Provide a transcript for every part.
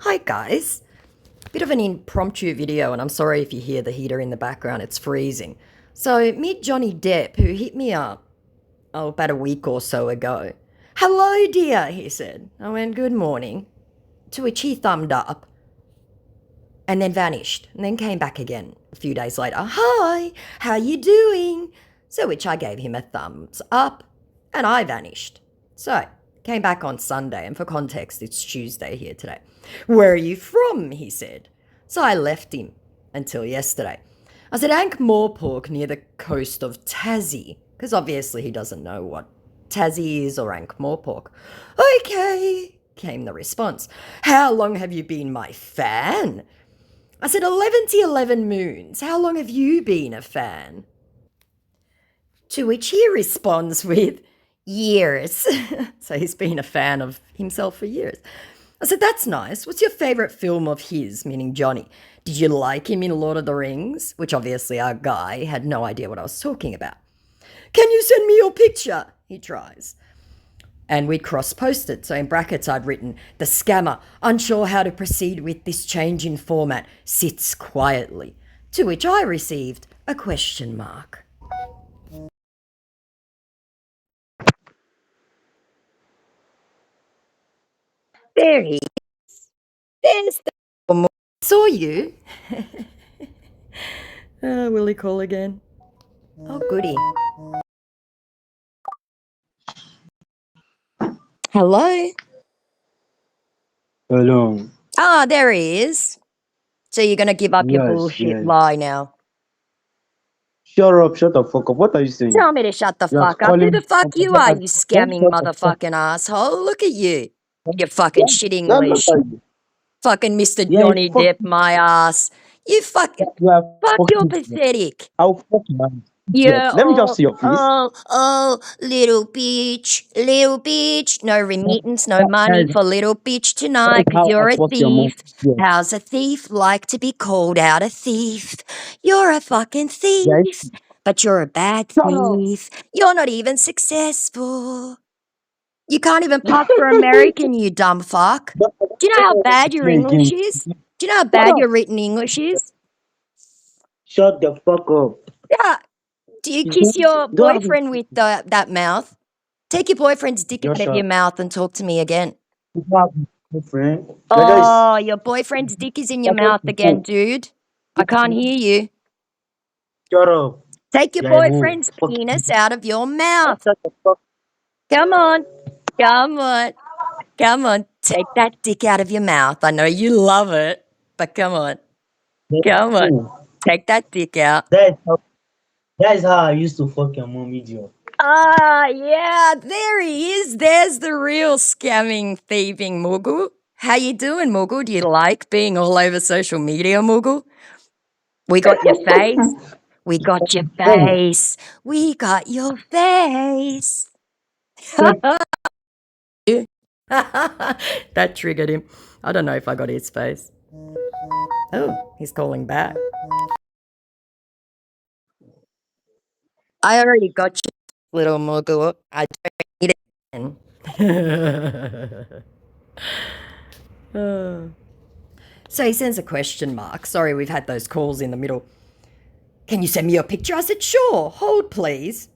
Hi guys. Bit of an impromptu video, and I'm sorry if you hear the heater in the background, it's freezing. So, meet Johnny Depp, who hit me up, about a week or so ago. Hello, dear, he said. I went, good morning. To which he thumbed up and then vanished, and then came back again a few days later. Hi, how you doing? So, which I gave him a thumbs up, and I vanished. So, came back on Sunday, and for context, it's Tuesday here today. Where are you from? He said. So I left him until yesterday. I said, Ankh-Morpork near the coast of Tassie, because obviously he doesn't know what Tassie is or Ankh-Morpork. Okay, came the response. How long have you been my fan? I said, 11 to 11 moons. How long have you been a fan? To which he responds with, years. So he's been a fan of himself for years. I said, that's nice. What's your favourite film of his, meaning Johnny? Did you like him in Lord of the Rings? Which obviously our guy had no idea what I was talking about. Can you send me your picture? He tries. And we'd cross-posted. So in brackets I'd written, the scammer, unsure how to proceed with this change in format, sits quietly. To which I received a question mark. There he is. There's the... Saw you. Will he call again? Oh, goody. Hello? Hello. Ah, there he is. So you're going to give up your Yes, bullshit yes. lie now? Shut up, shut the fuck up. What are you saying? Tell me to shut the You're fuck up. Who calling the me. fuck you are, you Don't scamming shut the fuck motherfucking asshole? Look at you. You up. fucking shit Yeah, look English. at you. Fucking Mr. Yeah, Johnny fuck. Depp, my ass. You fucking... You are Fuck, you're fucking. pathetic. I'll fuck you, man. Yeah, Let me just see your face. little bitch. No remittance, no money That for little bitch that tonight is because how you're I a fuck your mom. thief. Yeah. How's a thief like to be called out a thief? You're a fucking Yeah. thief, but you're a bad Shut up. thief. You're not even successful. You can't even puff for American, you dumb fuck. But I Do you know don't how know what to bad your play English again. is? Do you know how Shut bad up. your written English is? Shut the fuck up. Yeah. Do you You kiss your don't have a boyfriend with that mouth? Take your boyfriend's dick out of Joshua. your mouth and talk to me again. You don't have a girlfriend. Oh, your boyfriend's dick is in your You're just mouth a again, hoe. dude. I can't hear you. Shut up. Take your You're a hoe. boyfriend's Fuck you. penis out of your mouth. Shut the fuck Come on. Come on. Come on. Take that dick out of your mouth. I know you love it, but come on. Come on. up. Take that dick out. That is how I used to fuck your mom, idiot. Ah, yeah, there he is. There's the real scamming, thieving Mughal. How you doing, Mughal? Do you like being all over social media, Mughal? We got your face. We got your Oh, face. We got your face. shut That triggered him. I don't know if I got his face. Oh, he's calling back. I already got you, little Mughal. I don't need it again. Oh. So he sends a question mark. Sorry, we've had those calls in the middle. Can you send me your picture? I said, sure. Hold, please.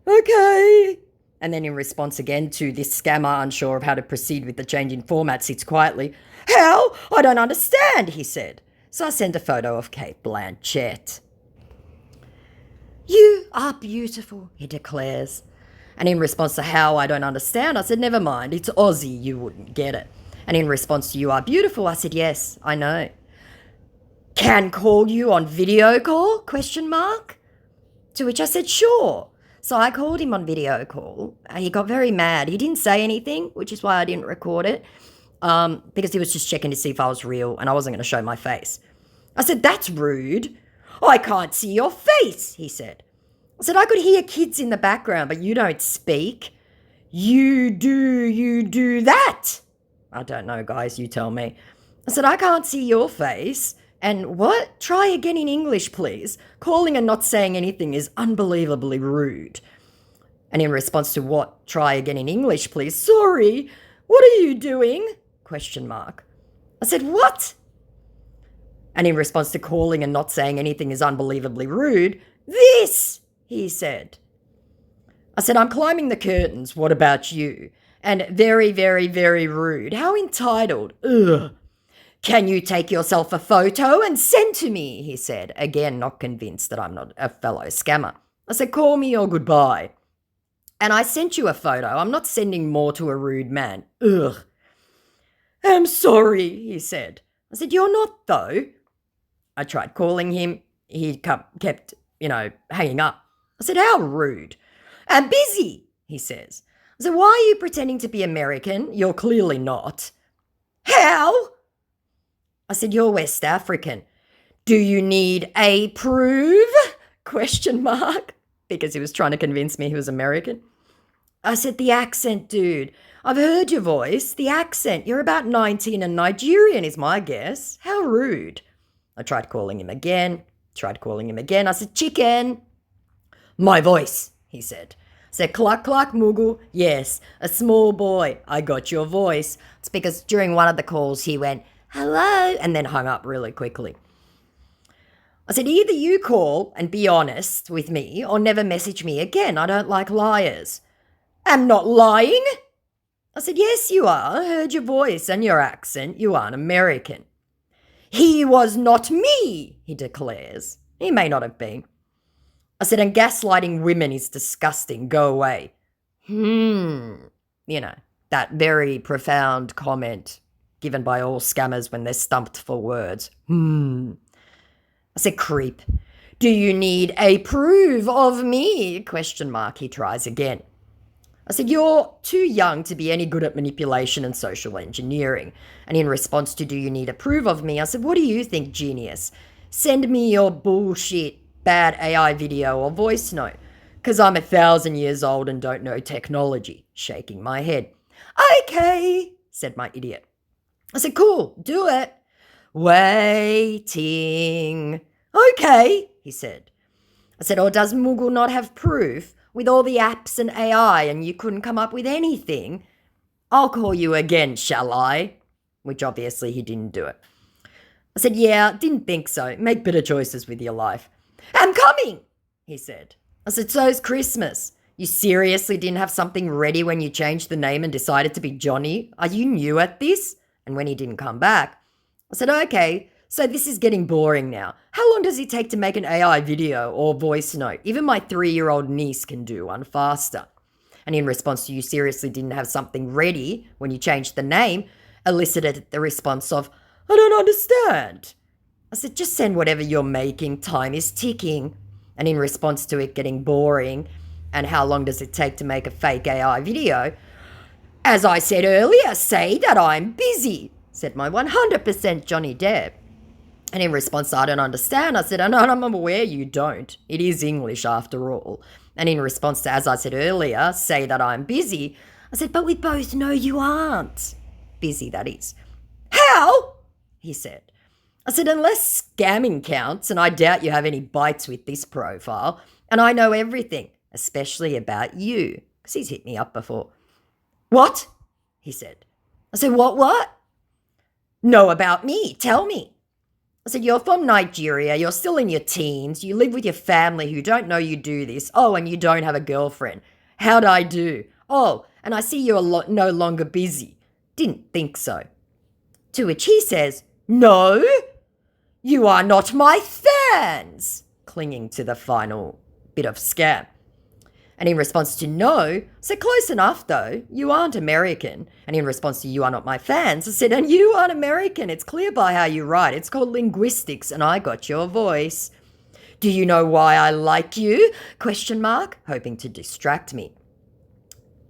Okay. And then in response again to this scammer unsure of how to proceed with the change in format sits quietly. How? I don't understand, he said. So I sent a photo of Kate Blanchett. You are beautiful, he declares. And in response to how I don't understand, I said, never mind, it's Aussie, you wouldn't get it. And in response to you are beautiful, I said, yes, I know. Can call you on video call? Question mark. To which I said, sure. So I called him on video call. He got very mad. He didn't say anything, which is why I didn't record it, because he was just checking to see if I was real and I wasn't going to show my face. I said, that's rude. I can't see your face, he said. I said, I could hear kids in the background, but you don't speak. You do that. I don't know, guys, you tell me. I said, I can't see your face. And what? Try again in English, please. Calling and not saying anything is unbelievably rude. And in response to what? Try again in English, please. Sorry, what are you doing? Question mark. I said, what? And in response to calling and not saying anything is unbelievably rude, this, he said. I said, I'm climbing the curtains. What about you? And very, very, very rude. How entitled. Ugh. Can you take yourself a photo and send to me? He said, again, not convinced that I'm not a fellow scammer. I said, call me or goodbye. And I sent you a photo. I'm not sending more to a rude man. Ugh. I'm sorry, he said. I said, you're not, though. I tried calling him. He kept, hanging up. I said, how rude. I'm busy, he says. I said, why are you pretending to be American? You're clearly not. How? I said, you're West African. Do you need a proof? Question mark. Because he was trying to convince me he was American. I said, the accent, dude. I've heard your voice. The accent. You're about 19 and Nigerian is my guess. How rude. I tried calling him again. I said, chicken. My voice, he said. I said, cluck, cluck, Mugu. Yes, a small boy. I got your voice. It's because during one of the calls he went, hello, and then hung up really quickly. I said, either you call and be honest with me or never message me again. I don't like liars. I'm not lying. I said, yes, you are. I heard your voice and your accent. You aren't American. He was not me, he declares. He may not have been. I said, and gaslighting women is disgusting. Go away. That very profound comment given by all scammers when they're stumped for words. I said, creep. Do you need a proof of me? Question mark. He tries again. I said, you're too young to be any good at manipulation and social engineering. And in response to, do you need a proof of me? I said, what do you think, genius? Send me your bullshit bad AI video or voice note. Because I'm 1,000 years old and don't know technology. Shaking my head. Okay, said my idiot. I said, cool, do it. Waiting. Okay, he said. I said, or does Mughal not have proof? With all the apps and AI and you couldn't come up with anything? I'll call you again, shall I? Which obviously he didn't do it. I said, yeah, didn't think so. Make better choices with your life. I'm coming, he said. I said, so's Christmas. You seriously didn't have something ready when you changed the name and decided to be Johnny? Are you new at this? And when he didn't come back, I said, okay, so this is getting boring now. How long does it take to make an AI video or voice note? Even my 3-year-old niece can do one faster. And in response to, you seriously didn't have something ready when you changed the name, elicited the response of, I don't understand. I said, just send whatever you're making. Time is ticking. And in response to it getting boring, and how long does it take to make a fake AI video? As I said earlier, say that I'm busy, said my 100% Johnny Depp. And in response to, I don't understand, I said, I'm aware you don't. It is English after all. And in response to, as I said earlier, say that I'm busy, I said, but we both know you aren't. Busy, that is. How? He said. I said, unless scamming counts, and I doubt you have any bites with this profile, and I know everything, especially about you, because he's hit me up before. What? He said. I said, what? No, about me. Tell me. I said, you're from Nigeria, you're still in your teens, you live with your family who don't know you do this. Oh, and you don't have a girlfriend. How'd I do? Oh, and I see you're no longer busy. Didn't think so. To which he says, no, you are not my fans, clinging to the final bit of scam. And in response to no, I said, close enough though, you aren't American. And in response to, you are not my fans, I said, and you aren't American. It's clear by how you write. It's called linguistics and I got your voice. Do you know why I like you? Question mark, hoping to distract me.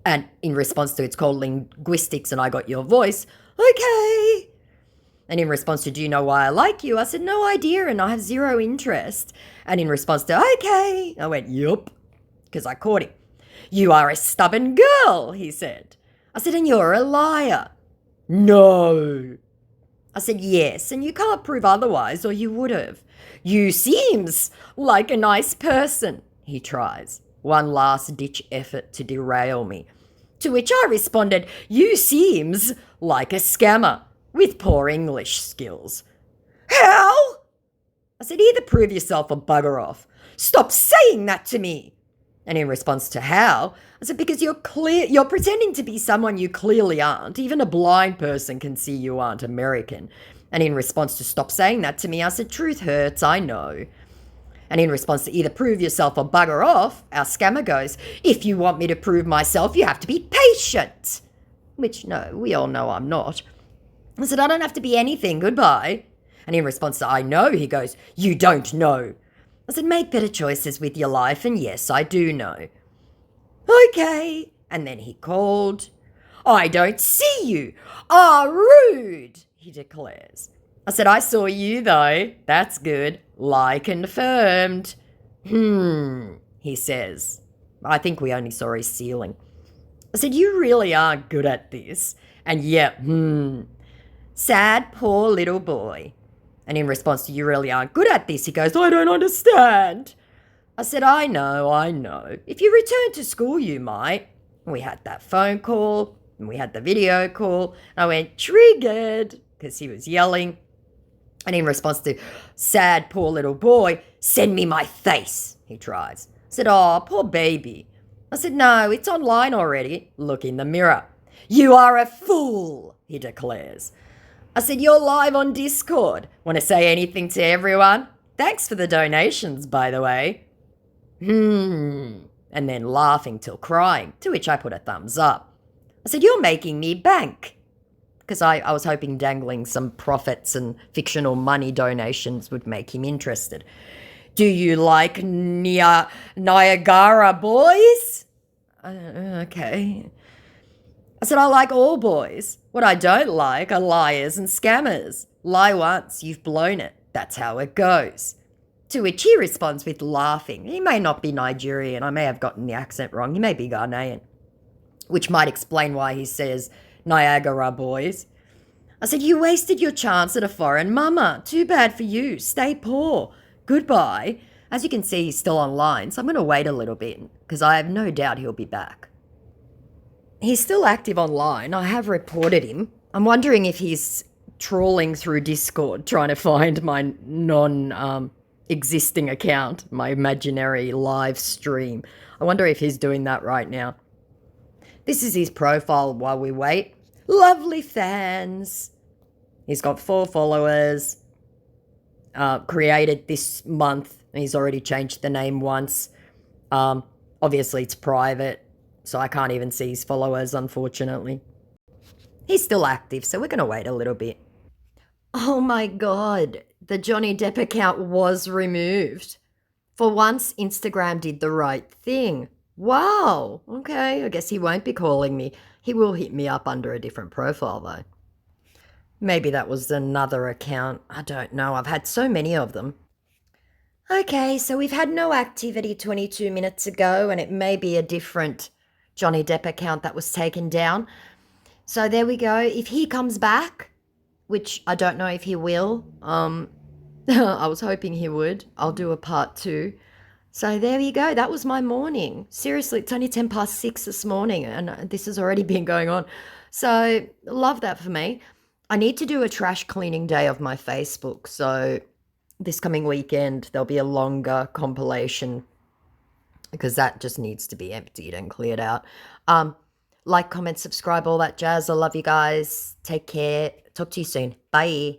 And in response to, it's called linguistics and I got your voice, okay. And in response to, do you know why I like you? I said, no idea and I have zero interest. And in response to, okay, I went, yup. Because I caught him. You are a stubborn girl, he said. I said, and you're a liar. No. I said, yes, and you can't prove otherwise or you would have. You seems like a nice person, he tries. One last ditch effort to derail me. To which I responded, you seems like a scammer. with poor English skills. How? I said, either prove yourself or bugger off. Stop saying that to me. And in response to how, I said, because you're pretending to be someone you clearly aren't. Even a blind person can see you aren't American. And in response to stop saying that to me, I said, truth hurts, I know. And in response to either prove yourself or bugger off, our scammer goes, if you want me to prove myself, you have to be patient. Which, no, we all know I'm not. I said, I don't have to be anything, goodbye. And in response to I know, he goes, you don't know. I said, make better choices with your life, and yes, I do know. Okay. And then he called. I don't see you. Ah, rude, he declares. I said, I saw you though. That's good. Lie confirmed. He says. I think we only saw his ceiling. I said, you really are good at this. And yeah, sad poor little boy. And in response to you really aren't good at this, he goes, I don't understand. I said, I know. If you return to school, you might. And we had that phone call, and we had the video call. And I went, triggered, because he was yelling. And in response to, sad poor little boy, send me my face, he tries. I said, oh, poor baby. I said, no, it's online already. Look in the mirror. You are a fool, he declares. I said, you're live on Discord. Want to say anything to everyone? Thanks for the donations, by the way. And then laughing till crying, to which I put a thumbs up. I said, you're making me bank. Because I was hoping dangling some profits and fictional money donations would make him interested. Do you like Niagara boys? Okay. I said, I like all boys. What I don't like are liars and scammers. Lie once, you've blown it. That's how it goes. To which he responds with laughing. He may not be Nigerian. I may have gotten the accent wrong. He may be Ghanaian. Which might explain why he says Niagara boys. I said, you wasted your chance at a foreign mama. Too bad for you. Stay poor. Goodbye. As you can see, he's still online, so I'm going to wait a little bit because I have no doubt he'll be back. He's still active online. I have reported him. I'm wondering if he's trawling through Discord trying to find my existing account, my imaginary live stream. I wonder if he's doing that right now. This is his profile while we wait. Lovely fans. He's got 4 followers. Created this month. He's already changed the name once. Obviously, it's private, so I can't even see his followers, unfortunately. He's still active, so we're going to wait a little bit. Oh my God, the Johnny Depp account was removed. For once, Instagram did the right thing. Wow, okay, I guess he won't be calling me. He will hit me up under a different profile, though. Maybe that was another account. I don't know. I've had so many of them. Okay, so we've had no activity 22 minutes ago, and it may be a different Johnny Depp account that was taken down. So there we go. If he comes back, which I don't know if he will, I was hoping he would. I'll do a part 2. So there you go. That was my morning. Seriously, it's only 6:10 this morning, and this has already been going on. So love that for me. I need to do a trash cleaning day of my Facebook. So this coming weekend, there'll be a longer compilation because that just needs to be emptied and cleared out. Like, comment, subscribe, all that jazz. I love you guys. Take care. Talk to you soon. Bye.